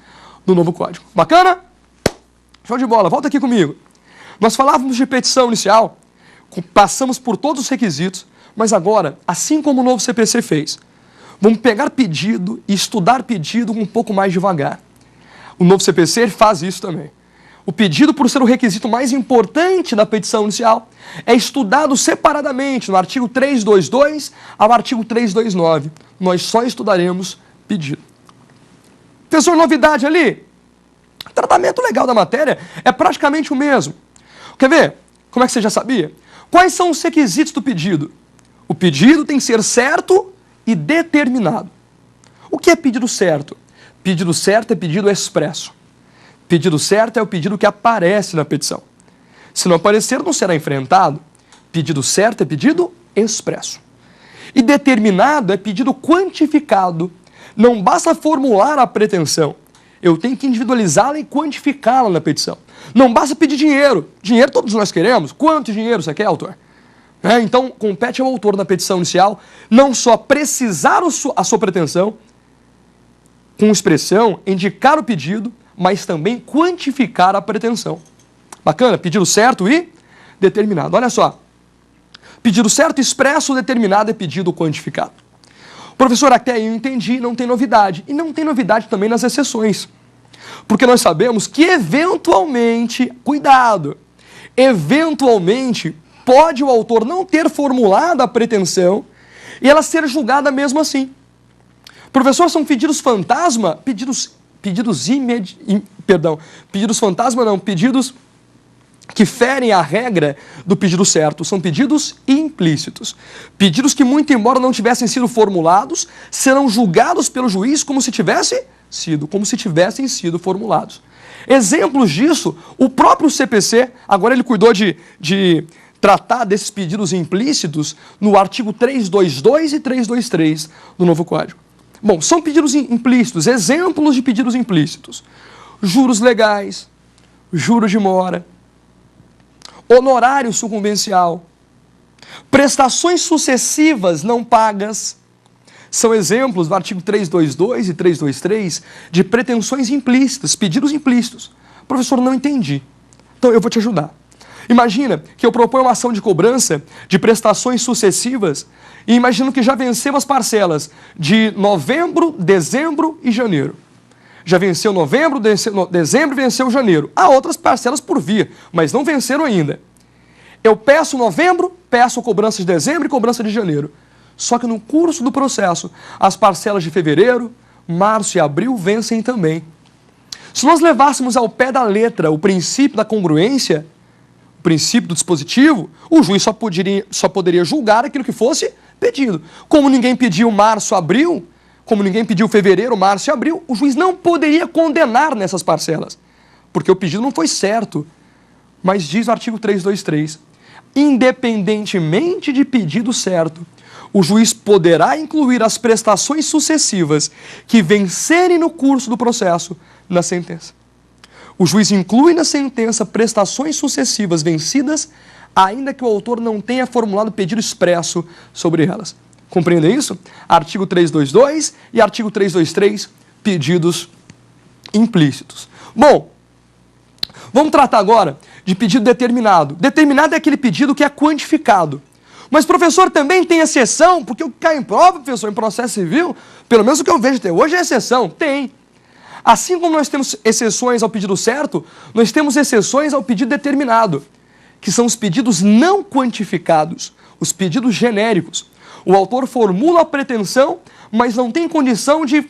do novo Código. Bacana? Show de bola. Volta aqui comigo. Nós falávamos de petição inicial, passamos por todos os requisitos, mas agora, assim como o novo CPC fez, vamos pegar pedido e estudar pedido um pouco mais devagar. O novo CPC faz isso também. O pedido, por ser o requisito mais importante da petição inicial, é estudado separadamente no artigo 322 ao artigo 329. Nós só estudaremos pedido. Professor, novidade ali? O tratamento legal da matéria é praticamente o mesmo. Quer ver? Como é que você já sabia? Quais são os requisitos do pedido? O pedido tem que ser certo e determinado. O que é pedido certo? Pedido certo é pedido expresso. Pedido certo é o pedido que aparece na petição. Se não aparecer, não será enfrentado. Pedido certo é pedido expresso. E determinado é pedido quantificado. Não basta formular a pretensão. Eu tenho que individualizá-la e quantificá-la na petição. Não basta pedir dinheiro. Dinheiro todos nós queremos. Quanto dinheiro você quer, autor? Então, compete ao autor na petição inicial não só precisar a sua pretensão, com expressão, indicar o pedido, mas também quantificar a pretensão. Bacana? Pedido certo e determinado. Olha só. Pedido certo, expresso, determinado é pedido quantificado. Professor, até aí eu entendi, não tem novidade. E não tem novidade também nas exceções. Porque nós sabemos que eventualmente, cuidado, eventualmente pode o autor não ter formulado a pretensão e ela ser julgada mesmo assim. Professor, são pedidos fantasma? Pedidos fantasma não, pedidos que ferem a regra do pedido certo. São pedidos implícitos. Pedidos que, muito embora não tivessem sido formulados, serão julgados pelo juiz como se tivessem sido formulados. Exemplos disso, o próprio CPC, agora ele cuidou de tratar desses pedidos implícitos no artigo 322 e 323 do novo Código. Bom, são pedidos implícitos, exemplos de pedidos implícitos. Juros legais, juros de mora, honorário sucumbencial, prestações sucessivas não pagas, são exemplos do artigo 322 e 323 de pretensões implícitas, pedidos implícitos. Professor, não entendi. Então eu vou te ajudar. Imagina que eu proponho uma ação de cobrança de prestações sucessivas e imagino que já venceu as parcelas de novembro, dezembro e janeiro. Já venceu novembro, dezembro e venceu janeiro. Há outras parcelas por vir, mas não venceram ainda. Eu peço novembro, peço cobrança de dezembro e cobrança de janeiro. Só que no curso do processo, as parcelas de fevereiro, março e abril vencem também. Se nós levássemos ao pé da letra o princípio da congruência, o princípio do dispositivo, o juiz só poderia julgar aquilo que fosse pedido. Como ninguém pediu março, abril, como ninguém pediu fevereiro, março e abril, o juiz não poderia condenar nessas parcelas, porque o pedido não foi certo. Mas diz o artigo 323, independentemente de pedido certo, o juiz poderá incluir as prestações sucessivas que vencerem no curso do processo na sentença. O juiz inclui na sentença prestações sucessivas vencidas, ainda que o autor não tenha formulado pedido expresso sobre elas. Compreendem isso? Artigo 322 e artigo 323, pedidos implícitos. Bom, vamos tratar agora de pedido determinado. Determinado é aquele pedido que é quantificado. Mas, professor, também tem exceção, porque o que cai em prova, professor, em processo civil, pelo menos o que eu vejo até hoje é exceção. Tem. Assim como nós temos exceções ao pedido certo, nós temos exceções ao pedido determinado, que são os pedidos não quantificados, os pedidos genéricos. O autor formula a pretensão, mas não tem condição de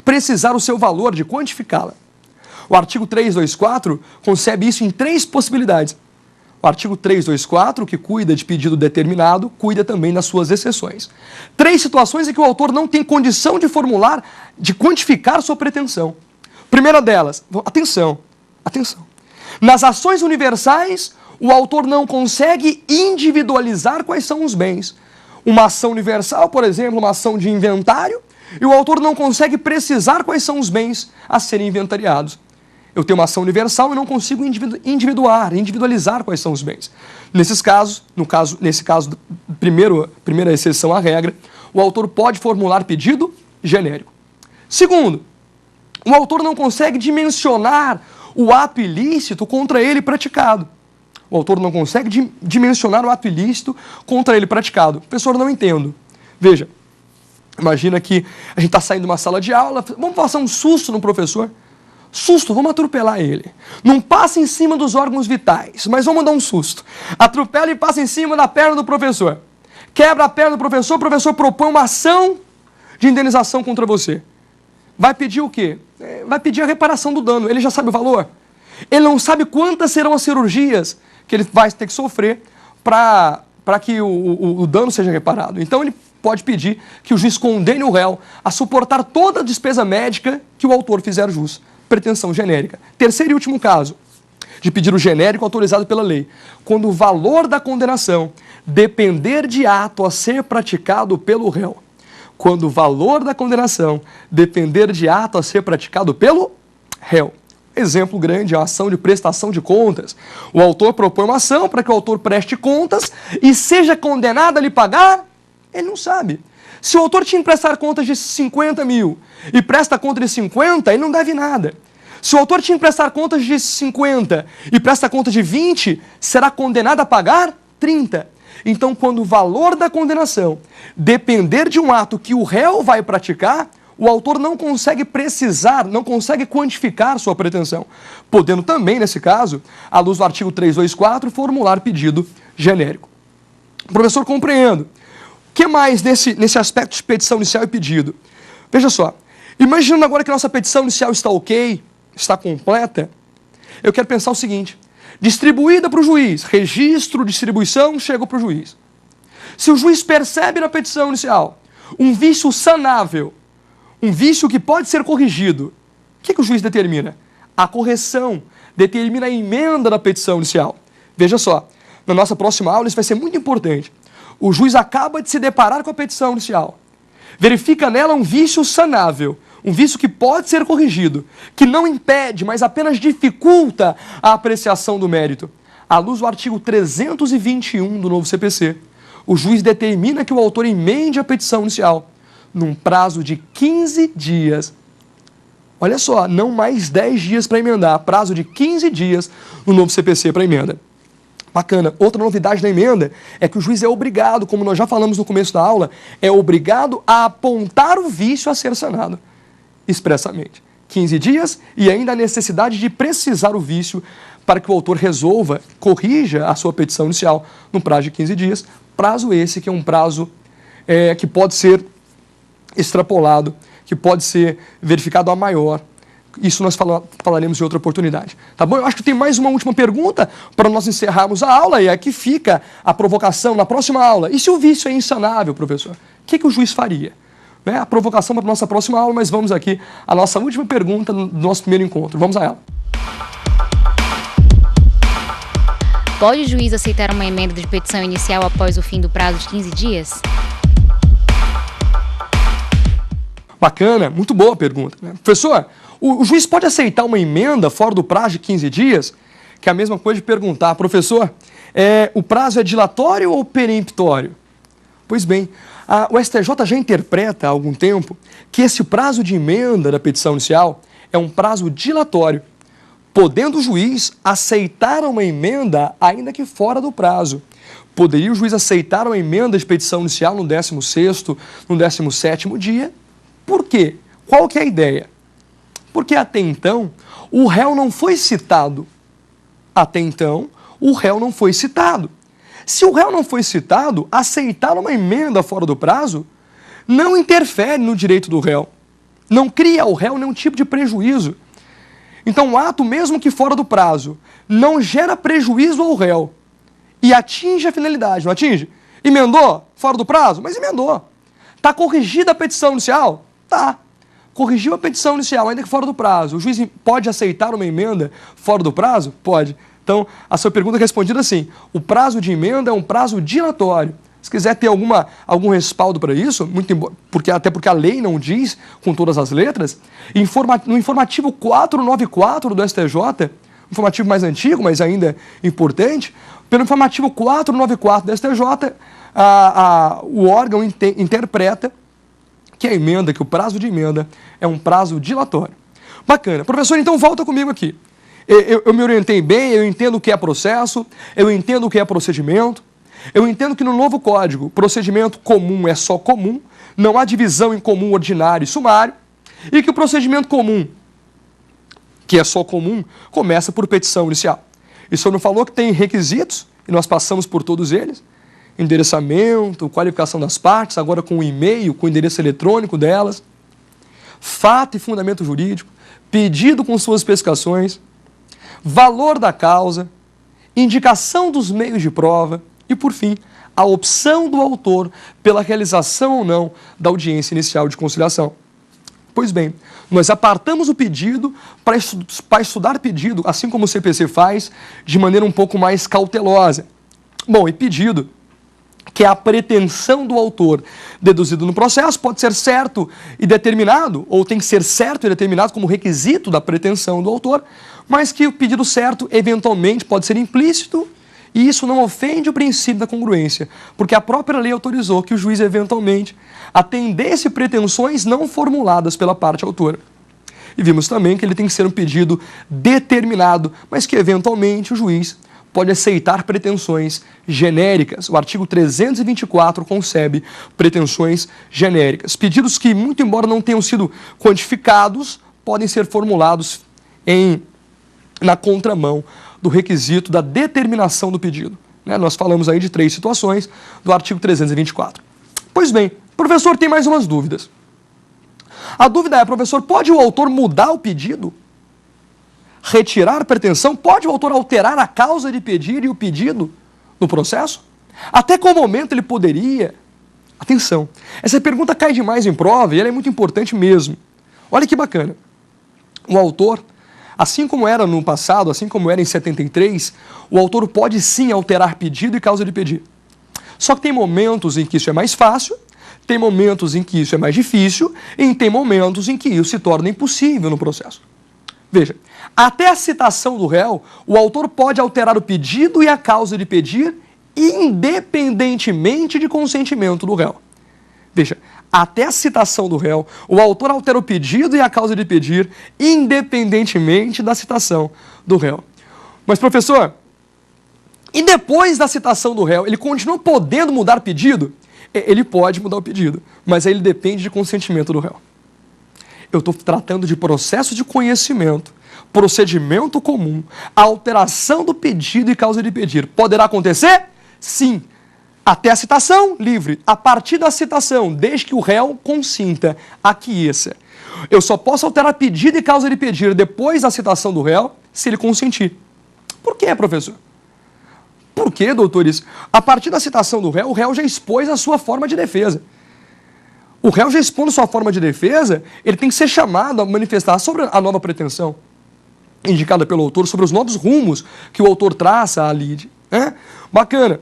precisar o seu valor, de quantificá-la. O artigo 324 concebe isso em 3 possibilidades. O artigo 324, que cuida de pedido determinado, cuida também das suas exceções. 3 situações em que o autor não tem condição de formular, de quantificar sua pretensão. Primeira delas, atenção. Nas ações universais, o autor não consegue individualizar quais são os bens. Uma ação universal, por exemplo, uma ação de inventário, e o autor não consegue precisar quais são os bens a serem inventariados. Eu tenho uma ação universal e não consigo individualizar quais são os bens. Nesse caso, primeira exceção à regra, o autor pode formular pedido genérico. Segundo, o autor não consegue dimensionar o ato ilícito contra ele praticado. O autor não consegue dimensionar o ato ilícito contra ele praticado. Professor, não entendo. Veja, imagina que a gente está saindo de uma sala de aula, vamos passar um susto no professor. Susto, vamos atropelar ele. Não passa em cima dos órgãos vitais, mas vamos dar um susto. Atropela e passa em cima da perna do professor. Quebra a perna do professor, o professor propõe uma ação de indenização contra você. vai pedir o quê? Vai pedir a reparação do dano. Ele já sabe o valor. Ele não sabe quantas serão as cirurgias que ele vai ter que sofrer para que o dano seja reparado. Então, ele pode pedir que o juiz condene o réu a suportar toda a despesa médica que o autor fizer jus. Pretensão genérica. Terceiro e último caso de pedir o genérico autorizado pela lei. Quando o valor da condenação depender de ato a ser praticado pelo réu. Quando o valor da condenação depender de ato a ser praticado pelo réu. Exemplo grande, a ação de prestação de contas. O autor propõe uma ação para que o autor preste contas e seja condenado a lhe pagar, ele não sabe. Se o autor tinha que prestar contas de 50 mil e presta conta de 50, ele não deve nada. Se o autor tinha que prestar contas de 50 e presta conta de 20, será condenado a pagar 30. Então, quando o valor da condenação depender de um ato que o réu vai praticar, o autor não consegue precisar, não consegue quantificar sua pretensão, podendo também, nesse caso, à luz do artigo 324, formular pedido genérico. Professor, compreendo. O que mais nesse aspecto de petição inicial e pedido? Veja só, imaginando agora que a nossa petição inicial está ok, está completa, eu quero pensar o seguinte: distribuída para o juiz, registro, distribuição, chega para o juiz. Se o juiz percebe na petição inicial um vício sanável, um vício que pode ser corrigido, o que o juiz determina? A correção, determina a emenda da petição inicial. Veja só, na nossa próxima aula isso vai ser muito importante. O juiz acaba de se deparar com a petição inicial, verifica nela um vício sanável, um vício que pode ser corrigido, que não impede, mas apenas dificulta a apreciação do mérito. À luz do artigo 321 do novo CPC, o juiz determina que o autor emende a petição inicial num prazo de 15 dias. Olha só, não mais 10 dias para emendar, prazo de 15 dias no novo CPC para emenda. Bacana. Outra novidade da emenda é que o juiz é obrigado, como nós já falamos no começo da aula, é obrigado a apontar o vício a ser sanado, expressamente. 15 dias e ainda a necessidade de precisar o vício para que o autor resolva, corrija a sua petição inicial no prazo de 15 dias, prazo esse que é um prazo que pode ser extrapolado, que pode ser verificado a maior. Isso nós falaremos em outra oportunidade. Tá bom? Eu acho que tem mais uma última pergunta para nós encerrarmos a aula, e aqui fica a provocação na próxima aula. E se o vício é insanável, professor? O que o juiz faria? A provocação para a nossa próxima aula, mas vamos aqui à nossa última pergunta do nosso primeiro encontro. Vamos a ela. Pode o juiz aceitar uma emenda de petição inicial após o fim do prazo de 15 dias? Bacana, muito boa a pergunta. Professor, o juiz pode aceitar uma emenda fora do prazo de 15 dias? Que é a mesma coisa de perguntar, professor, o prazo é dilatório ou peremptório? Pois bem, o STJ já interpreta há algum tempo que esse prazo de emenda da petição inicial é um prazo dilatório, podendo o juiz aceitar uma emenda ainda que fora do prazo. Poderia o juiz aceitar uma emenda de petição inicial no 16º, no 17º dia? Por quê? Qual que é a ideia? Porque até então o réu não foi citado. Até então o réu não foi citado. Se o réu não foi citado, aceitar uma emenda fora do prazo não interfere no direito do réu. Não cria ao réu nenhum tipo de prejuízo. Então o ato, mesmo que fora do prazo, não gera prejuízo ao réu e atinge a finalidade, não atinge? Emendou fora do prazo? Mas emendou. Está corrigida a petição inicial? Tá. Corrigiu a petição inicial, ainda que fora do prazo. O juiz pode aceitar uma emenda fora do prazo? Pode. Então, a sua pergunta é respondida assim: o prazo de emenda é um prazo dilatório. Se quiser ter algum respaldo para isso, até porque a lei não diz com todas as letras, no informativo 494 do STJ, informativo mais antigo, mas ainda importante, pelo informativo 494 do STJ, o órgão interpreta que a emenda, que o prazo de emenda é um prazo dilatório. Bacana. Professor, então volta comigo aqui. Eu me orientei bem, eu entendo o que é processo, eu entendo o que é procedimento, eu entendo que no novo código, procedimento comum é só comum, não há divisão em comum, ordinário e sumário, e que o procedimento comum, que é só comum, começa por petição inicial. E o senhor não falou que tem requisitos, e nós passamos por todos eles: endereçamento, qualificação das partes, agora com o e-mail, com o endereço eletrônico delas. fato e fundamento jurídico, pedido com suas especificações, valor da causa, indicação dos meios de prova e, por fim, a opção do autor pela realização ou não da audiência inicial de conciliação. Pois bem, nós apartamos o pedido para estudar pedido, assim como o CPC faz, de maneira um pouco mais cautelosa. Bom, e pedido, que é a pretensão do autor deduzido no processo, pode ser certo e determinado, ou tem que ser certo e determinado como requisito da pretensão do autor, mas que o pedido certo, eventualmente, pode ser implícito, e isso não ofende o princípio da congruência, porque a própria lei autorizou que o juiz, eventualmente, atendesse pretensões não formuladas pela parte autora. E vimos também que ele tem que ser um pedido determinado, mas que, eventualmente, o juiz pode aceitar pretensões genéricas. O artigo 324 concebe pretensões genéricas. Pedidos que, muito embora não tenham sido quantificados, podem ser formulados na contramão do requisito da determinação do pedido. Nós falamos aí de 3 situações do artigo 324. Pois bem, professor, tem mais umas dúvidas. A dúvida é, professor, pode o autor mudar o pedido? Retirar a pretensão? Pode o autor alterar a causa de pedir e o pedido no processo? Até qual momento ele poderia? Atenção, essa pergunta cai demais em prova e ela é muito importante mesmo. Olha que bacana. O autor, assim como era no passado, assim como era em 73, o autor pode sim alterar pedido e causa de pedir. Só que tem momentos em que isso é mais fácil, tem momentos em que isso é mais difícil e tem momentos em que isso se torna impossível no processo. Veja, até a citação do réu, o autor pode alterar o pedido e a causa de pedir independentemente de consentimento do réu. Veja, até a citação do réu, o autor altera o pedido e a causa de pedir independentemente da citação do réu. Mas, professor, e depois da citação do réu, ele continua podendo mudar o pedido? Ele pode mudar o pedido, mas aí ele depende de consentimento do réu. Eu estou tratando de processo de conhecimento, procedimento comum, alteração do pedido e causa de pedir. Poderá acontecer? Sim. Até a citação, livre. A partir da citação, desde que o réu consinta, aqueça. Eu só posso alterar pedido e causa de pedir depois da citação do réu, se ele consentir. Por quê, professor? Por quê, doutores? A partir da citação do réu, o réu já expôs a sua forma de defesa. O réu já expondo sua forma de defesa, ele tem que ser chamado a manifestar sobre a nova pretensão indicada pelo autor, sobre os novos rumos que o autor traça à lide. Bacana.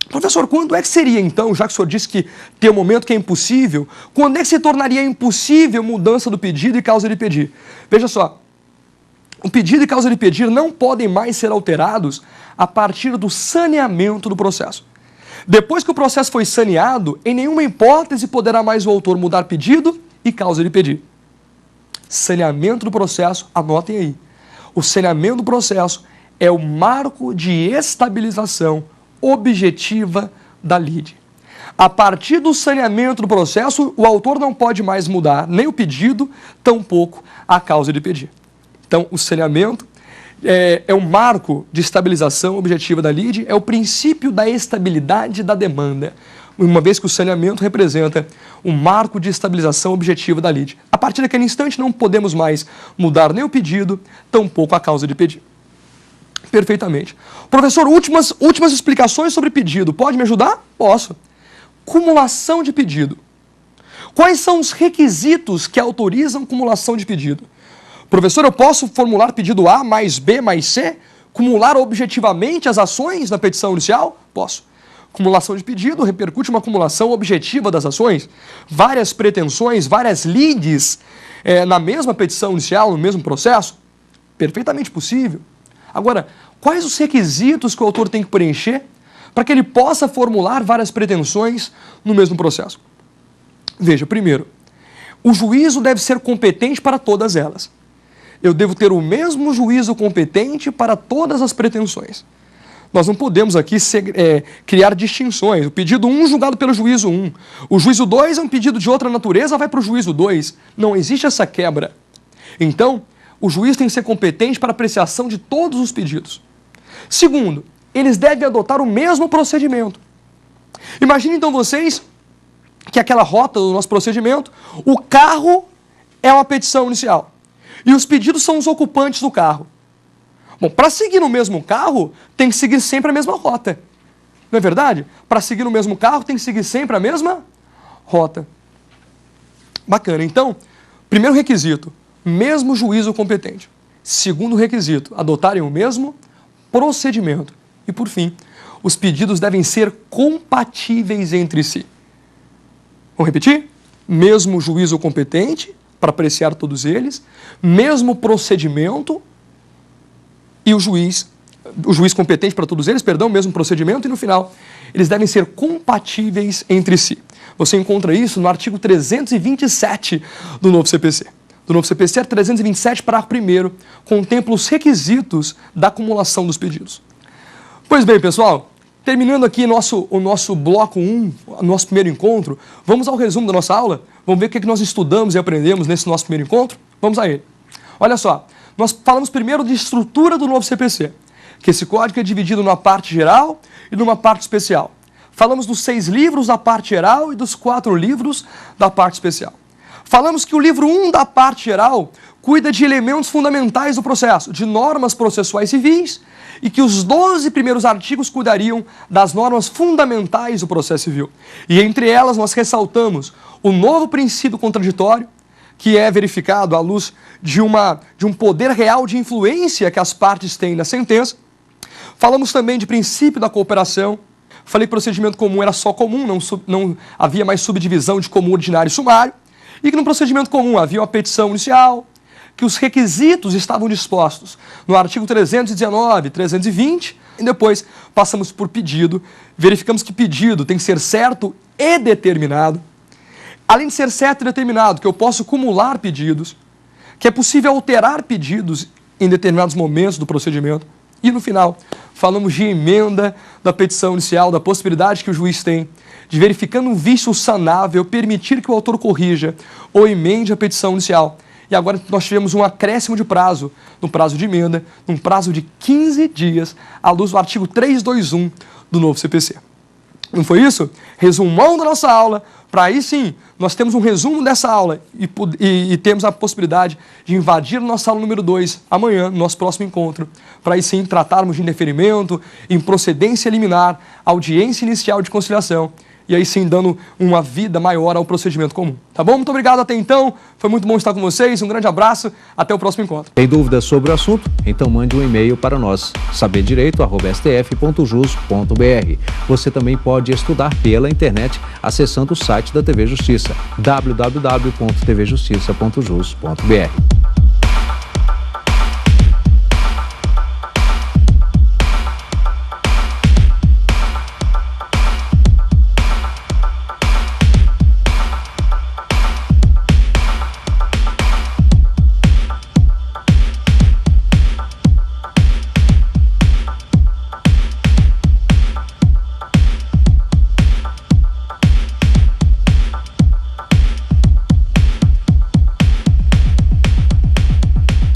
Professor, quando é que seria então, já que o senhor disse que tem um momento que é impossível, quando é que se tornaria impossível mudança do pedido e causa de pedir? Veja só, o pedido e causa de pedir não podem mais ser alterados a partir do saneamento do processo. Depois que o processo foi saneado, em nenhuma hipótese poderá mais o autor mudar pedido e causa de pedir. Saneamento do processo, anotem aí. O saneamento do processo é o marco de estabilização objetiva da lide. A partir do saneamento do processo, o autor não pode mais mudar nem o pedido, tampouco a causa de pedir. Então, o saneamento é o marco de estabilização objetiva da lide, é o princípio da estabilidade da demanda, uma vez que o saneamento representa um marco de estabilização objetiva da lide. A partir daquele instante, não podemos mais mudar nem o pedido, tampouco a causa de pedir. Perfeitamente. Professor, últimas explicações sobre pedido. Pode me ajudar? Posso. Cumulação de pedido. Quais são os requisitos que autorizam cumulação de pedido? Professor, eu posso formular pedido A mais B mais C? Cumular objetivamente as ações na petição inicial? Posso. Cumulação de pedido repercute uma acumulação objetiva das ações. Várias pretensões, várias lides na mesma petição inicial, no mesmo processo? Perfeitamente possível. Agora, quais os requisitos que o autor tem que preencher para que ele possa formular várias pretensões no mesmo processo? Veja, primeiro, o juízo deve ser competente para todas elas. Eu devo ter o mesmo juízo competente para todas as pretensões. Nós não podemos aqui criar distinções. O pedido 1 julgado pelo juízo 1. O juízo 2 é um pedido de outra natureza, vai para o juízo 2. Não existe essa quebra. Então, o juiz tem que ser competente para apreciação de todos os pedidos. Segundo, eles devem adotar o mesmo procedimento. Imagine então vocês que aquela rota do nosso procedimento, o carro é uma petição inicial. E os pedidos são os ocupantes do carro. Bom, para seguir no mesmo carro, tem que seguir sempre a mesma rota. Não é verdade? Para seguir no mesmo carro, tem que seguir sempre a mesma rota. Bacana. Então, primeiro requisito, mesmo juízo competente. Segundo requisito, adotarem o mesmo procedimento. E, por fim, os pedidos devem ser compatíveis entre si. Vamos repetir? Mesmo juízo competente, para apreciar todos eles, mesmo procedimento e o juiz competente para todos eles, mesmo procedimento, e no final, eles devem ser compatíveis entre si. Você encontra isso no artigo 327 do novo CPC. Do novo CPC, 327, parágrafo 1º, contempla os requisitos da acumulação dos pedidos. Pois bem, pessoal, terminando aqui o nosso bloco 1, nosso primeiro encontro, vamos ao resumo da nossa aula? Vamos ver o que nós estudamos e aprendemos nesse nosso primeiro encontro? Vamos a ele. Olha só, nós falamos primeiro de estrutura do novo CPC, que esse código é dividido numa parte geral e numa parte especial. Falamos dos 6 livros da parte geral e dos 4 livros da parte especial. Falamos que o livro 1 da parte geral cuida de elementos fundamentais do processo, de normas processuais civis, e que os 12 primeiros artigos cuidariam das normas fundamentais do processo civil. E entre elas nós ressaltamos o novo princípio contraditório, que é verificado à luz de um poder real de influência que as partes têm na sentença. Falamos também de princípio da cooperação. Falei que procedimento comum era só comum, não havia mais subdivisão de comum, ordinário e sumário. E que no procedimento comum havia uma petição inicial, que os requisitos estavam dispostos no artigo 319, 320, e depois passamos por pedido, verificamos que pedido tem que ser certo e determinado. Além de ser certo e determinado, que eu posso acumular pedidos, que é possível alterar pedidos em determinados momentos do procedimento. E no final, falamos de emenda da petição inicial, da possibilidade que o juiz tem de, verificando um vício sanável, permitir que o autor corrija ou emende a petição inicial. E agora nós tivemos um acréscimo de prazo, no prazo de emenda, num prazo de 15 dias, à luz do artigo 321 do novo CPC. Não foi isso? Resumão da nossa aula, para aí sim, nós temos um resumo dessa aula e temos a possibilidade de invadir nossa aula número 2 amanhã, no nosso próximo encontro, para aí sim tratarmos de indeferimento, improcedência liminar, audiência inicial de conciliação, e aí sim dando uma vida maior ao procedimento comum. Tá bom? Muito obrigado até então, foi muito bom estar com vocês, um grande abraço, até o próximo encontro. Tem dúvidas sobre o assunto? Então mande um e-mail para nós, saberdireito@stf.jus.br. Você também pode estudar pela internet acessando o site da TV Justiça, www.tvjustiça.jus.br.